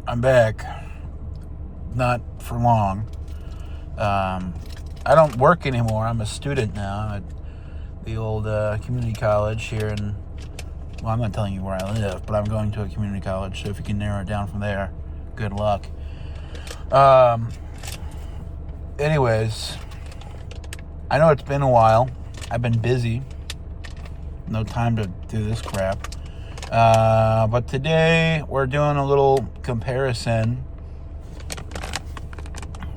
I'm back. Not for long. I don't work anymore. I'm a student now at the old community college here in... Well, I'm not telling you where I live, but I'm going to a community college, so if you can narrow it down from there, good luck. Anyways, I know it's been a while. I've been busy. No time to do this crap. But today we're doing a little comparison.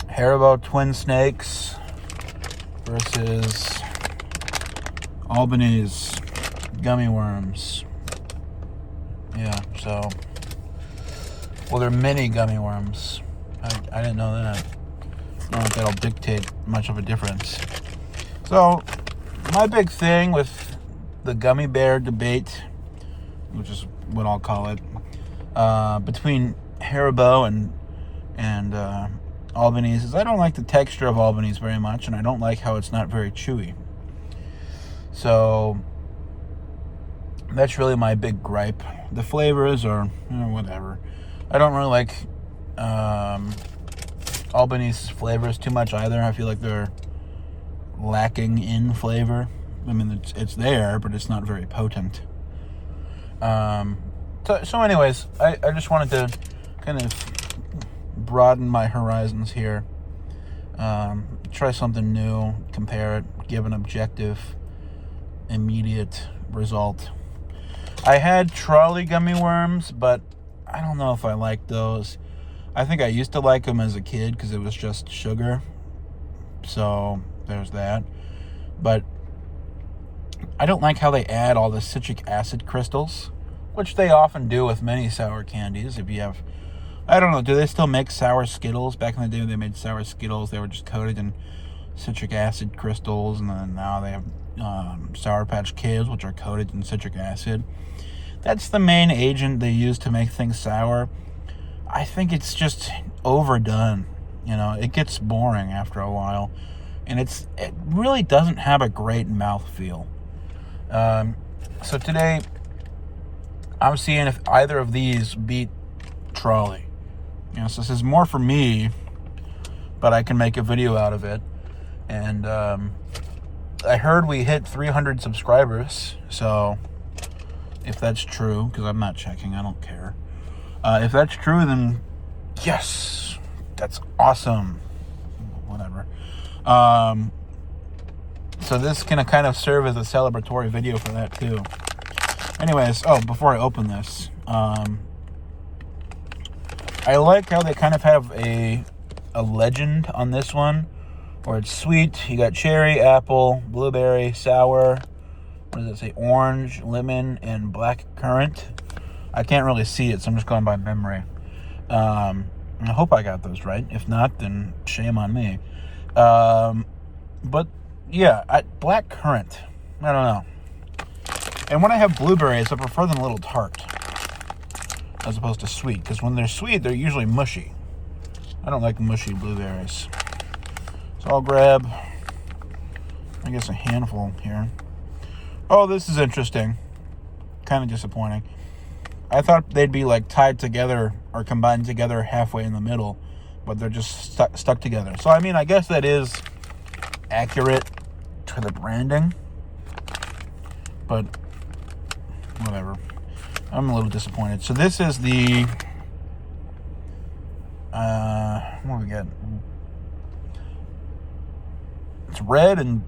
Haribo Twin Snakes versus Albanese gummy worms. Yeah, so... Well, they're mini gummy worms. I didn't know that. I don't know if that'll dictate much of a difference. So, my big thing with the gummy bear debate, which is what I'll call it, between Haribo and Albanese, is I don't like the texture of Albanese very much, and I don't like how it's not very chewy. So, that's really my big gripe. The flavors are whatever. I don't really like Albanese flavors too much either. I feel like they're lacking in flavor. I mean, it's there, but it's not very potent. So anyways, I just wanted to kind of broaden my horizons here. Try something new, compare it, give an objective, immediate result. I had trolley gummy worms, but I don't know if I like those. I think I used to like them as a kid because it was just sugar. So there's that. But I don't like how they add all the citric acid crystals, which they often do with many sour candies. If you have, I don't know, do they still make sour Skittles? Back in the day, they made sour Skittles. They were just coated in citric acid crystals, and then now they have Sour Patch Kids, which are coated in citric acid. That's the main agent they use to make things sour. I think it's just overdone. You know, it gets boring after a while, and it really doesn't have a great mouthfeel. So today, I'm seeing if either of these beat trolley. You know, so this is more for me, but I can make a video out of it. And I heard we hit 300 subscribers, so if that's true, because I'm not checking, I don't care. If that's true, then yes, that's awesome. Whatever. So this can kind of serve as a celebratory video for that too. Anyways, before I open this, I like how they kind of have a legend on this one, where it's sweet. You got cherry, apple, blueberry, sour. What does it say? Orange, lemon, and black currant. I can't really see it, so I'm just going by memory. I hope I got those right. If not, then shame on me. But yeah, black currant. I don't know. And when I have blueberries, I prefer them a little tart, as opposed to sweet. Because when they're sweet, they're usually mushy. I don't like mushy blueberries. So I'll grab, I guess, a handful here. Oh, this is interesting. Kind of disappointing. I thought they'd be like tied together or combined together halfway in the middle, but they're just stuck together. So, I mean, I guess that is accurate to the branding, but whatever. I'm a little disappointed. So this is the, what do we got? It's red and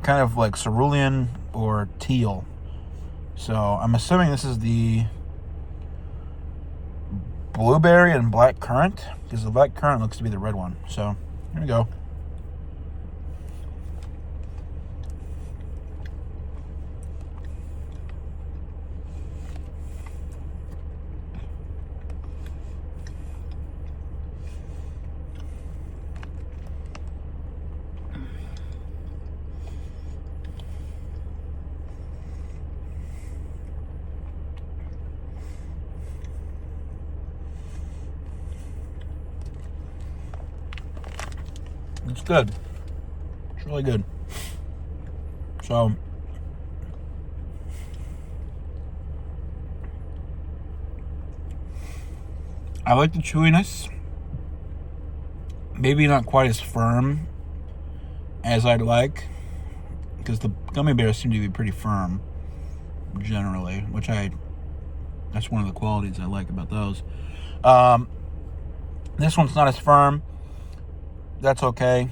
kind of like cerulean or teal. So I'm assuming this is the blueberry and black currant, because the black currant looks to be the red one. So here we go. It's good. It's really good. So, I like the chewiness. Maybe not quite as firm as I'd like, because the gummy bears seem to be pretty firm generally, which that's one of the qualities I like about those. This one's not as firm. That's okay.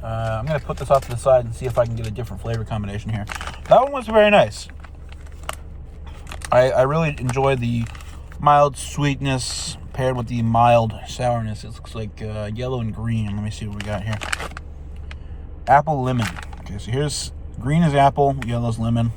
I'm going to put this off to the side and see if I can get a different flavor combination here. That one was very nice. I really enjoyed the mild sweetness paired with the mild sourness. It looks like yellow and green. Let me see what we got here. Apple lemon. Okay, so here's green is apple, yellow is lemon.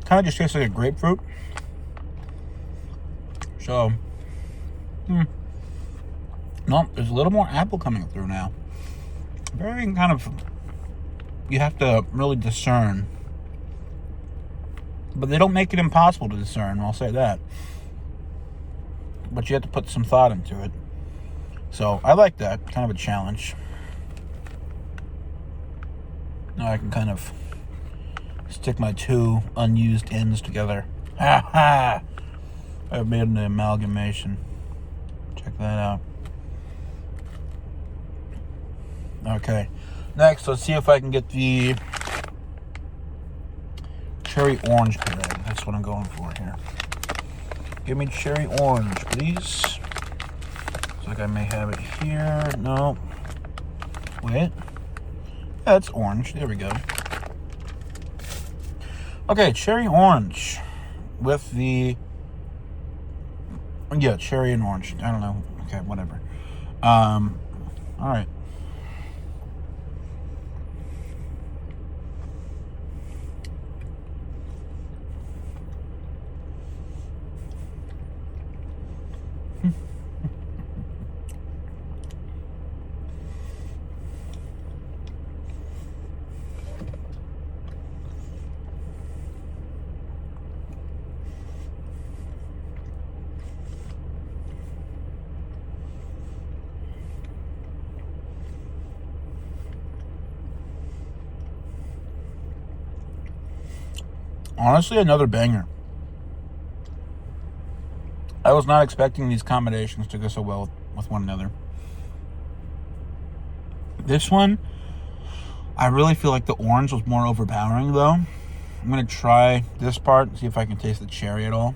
Kind of just tastes like a grapefruit. So, no, there's a little more apple coming through now. Very kind of, you have to really discern. But they don't make it impossible to discern, I'll say that. But you have to put some thought into it. So, I like that. Kind of a challenge. Now I can kind of stick my two unused ends together. Ha ha! I've made an amalgamation. Check that out. Okay. Next, let's see if I can get the cherry orange pudding. That's what I'm going for here. Give me cherry orange, please. Looks like I may have it here. No. Wait. That's orange. There we go. Okay, cherry orange with the, yeah, cherry and orange. I don't know. Okay, whatever. All right. Honestly, another banger. I was not expecting these combinations to go so well with one another. This one, I really feel like the orange was more overpowering, though. I'm going to try this part and see if I can taste the cherry at all.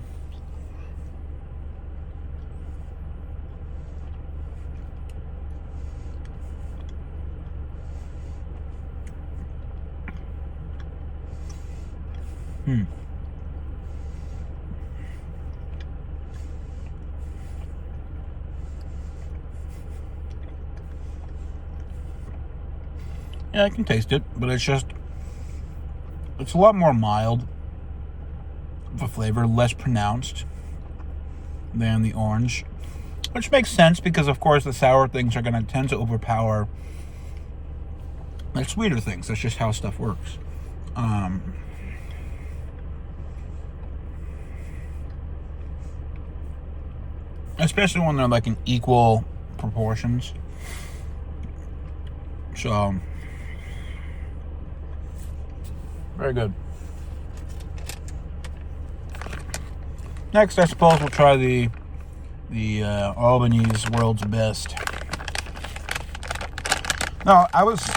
Yeah, I can taste it, but it's a lot more mild of a flavor, less pronounced than the orange, which makes sense because, of course, the sour things are going to tend to overpower the sweeter things. That's just how stuff works. Especially when they're like in equal proportions. So, very good. Next, I suppose we'll try the Albanese World's Best. Now, I was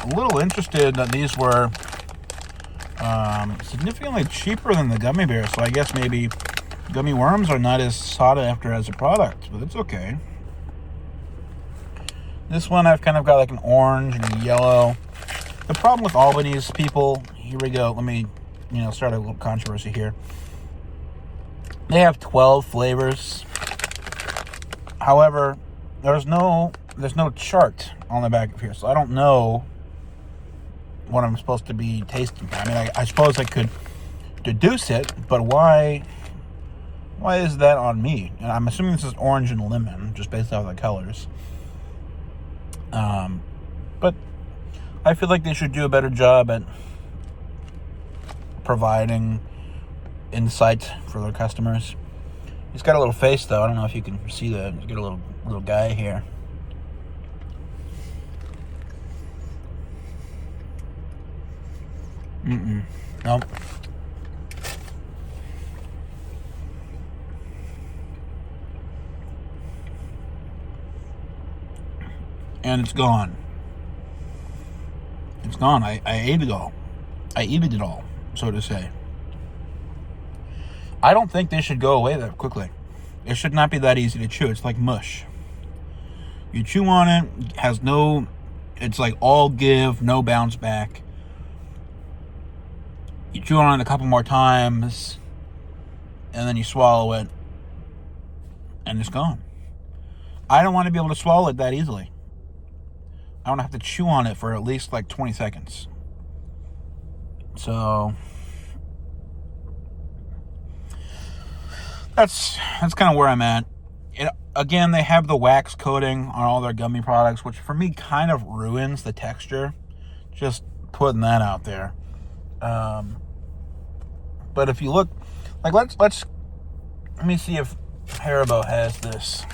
a little interested that these were significantly cheaper than the gummy bears, so I guess maybe gummy worms are not as sought after as a product, but it's okay. This one I've kind of got like an orange and a yellow. The problem with Albanese people, here we go, let me start a little controversy here. They have 12 flavors. However, there's no chart on the back of here, so I don't know what I'm supposed to be tasting. I mean, I suppose I could deduce it, but why Why is that on me? And I'm assuming this is orange and lemon, just based off the colors. But I feel like they should do a better job at providing insight for their customers. He's got a little face, though. I don't know if you can see that. He's got a little guy here. Nope. And it's gone. It's gone. I ate it all. I eat it all, so to say. I don't think they should go away that quickly. It should not be that easy to chew. It's like mush. You chew on it, it's like all give, no bounce back. You chew on it a couple more times, and then you swallow it, and it's gone. I don't want to be able to swallow it that easily. I want to have to chew on it for at least like 20 seconds. So that's kind of where I'm at. Again, they have the wax coating on all their gummy products, which for me kind of ruins the texture. Just putting that out there. But if you look, like let me see if Haribo has this.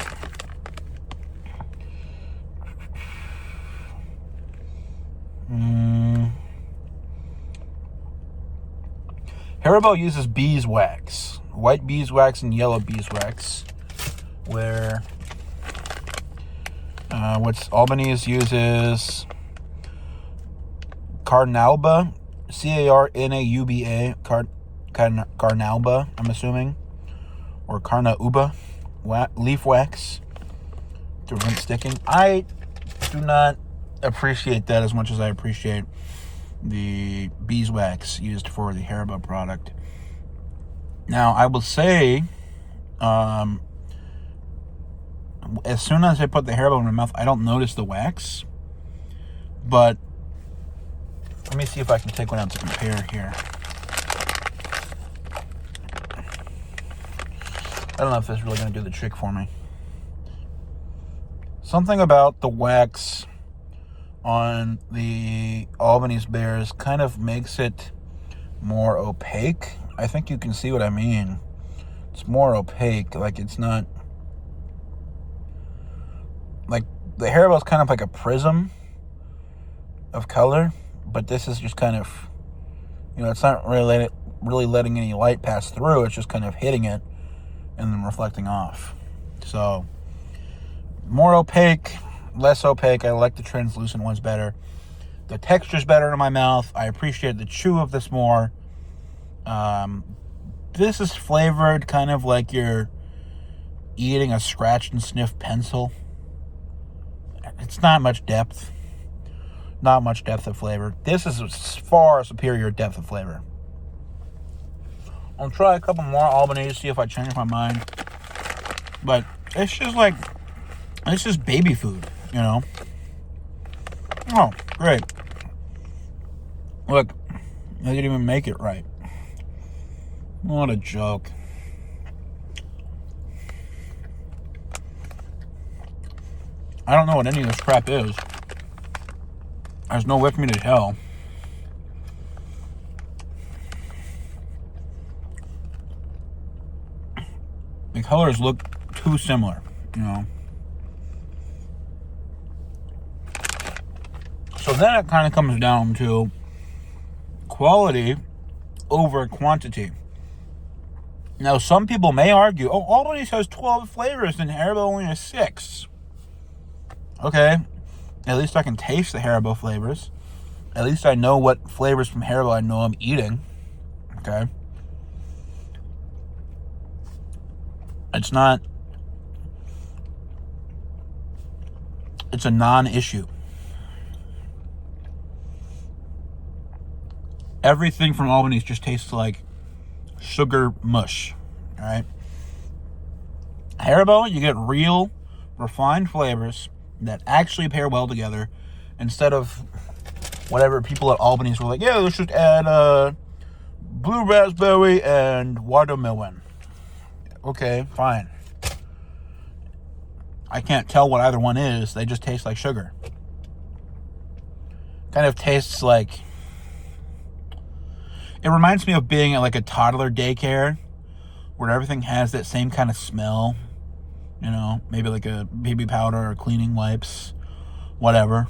Haribo uses beeswax, white beeswax and yellow beeswax, where what's Albanese uses Carnauba, Carnauba, Carnauba, I'm assuming, or Carnauba leaf wax to prevent sticking. I do not appreciate that as much as I appreciate the beeswax used for the Haribo product. Now, I will say, as soon as I put the Haribo in my mouth, I don't notice the wax. But let me see if I can take one out to compare here. I don't know if this is really going to do the trick for me. Something about the wax on the Albanese bears kind of makes it more opaque. I think you can see what I mean. It's more opaque. Like, it's not... Like, the Haribo is kind of like a prism of color, but this is just kind of... it's not really letting any light pass through. It's just kind of hitting it and then reflecting off. So, more opaque, less opaque. I like the translucent ones better. The texture's better in my mouth. I appreciate the chew of this more. This is flavored kind of like you're eating a scratch and sniff pencil. It's not much depth. Not much depth of flavor. This is far superior depth of flavor. I'll try a couple more Albanese, see if I change my mind. But it's just baby food, Oh, great. Look, I didn't even make it right. What a joke. I don't know what any of this crap is. There's no way for me to tell. The colors look too similar, So then it kind of comes down to quality over quantity. Now, some people may argue, Albanese has 12 flavors and Haribo only has 6. Okay, at least I can taste the Haribo flavors. At least I know what flavors from Haribo I know I'm eating. Okay. It's a non-issue. Everything from Albanese just tastes like sugar mush. All right. Haribo, you get real, refined flavors that actually pair well together, instead of whatever people at Albanese were like, yeah, let's just add blue raspberry and watermelon. Okay, fine. I can't tell what either one is. They just taste like sugar. Kind of tastes like... It reminds me of being at like a toddler daycare where everything has that same kind of smell. You know, maybe like a baby powder or cleaning wipes, whatever.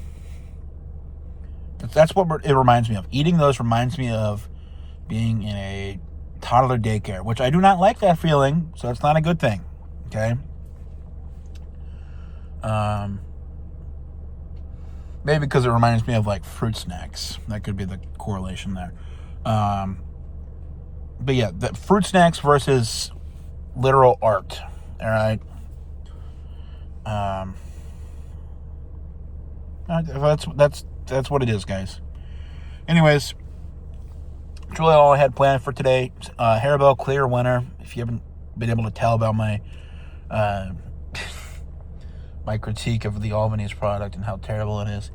That's what it reminds me of. Eating those reminds me of being in a toddler daycare, which I do not like that feeling, so it's not a good thing. Okay? Maybe because it reminds me of like fruit snacks. That could be the correlation there. But yeah, the fruit snacks versus literal art. All right. That's what it is, guys. Anyways, that's really all I had planned for today. Haribo clear winner. If you haven't been able to tell about my my critique of the Albanese product and how terrible it is.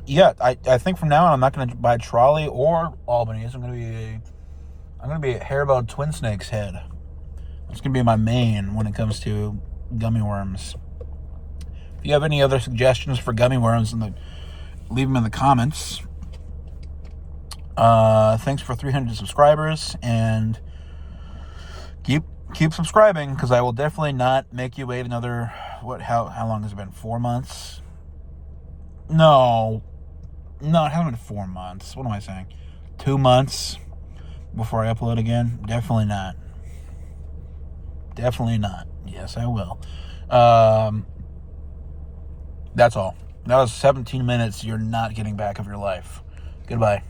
Yeah, I think from now on I'm not going to buy Trolley or Albanese. I'm going to be a Haribo Twin Snakes head. It's going to be my main when it comes to gummy worms. If you have any other suggestions for gummy worms, leave them in the comments. Thanks for 300 subscribers, and keep subscribing, because I will definitely not make you wait another, how long has it been? 4 months? No, it hasn't been 4 months. What am I saying? 2 months before I upload again? Definitely not. Yes, I will. That's all. That was 17 minutes you're not getting back of your life. Goodbye.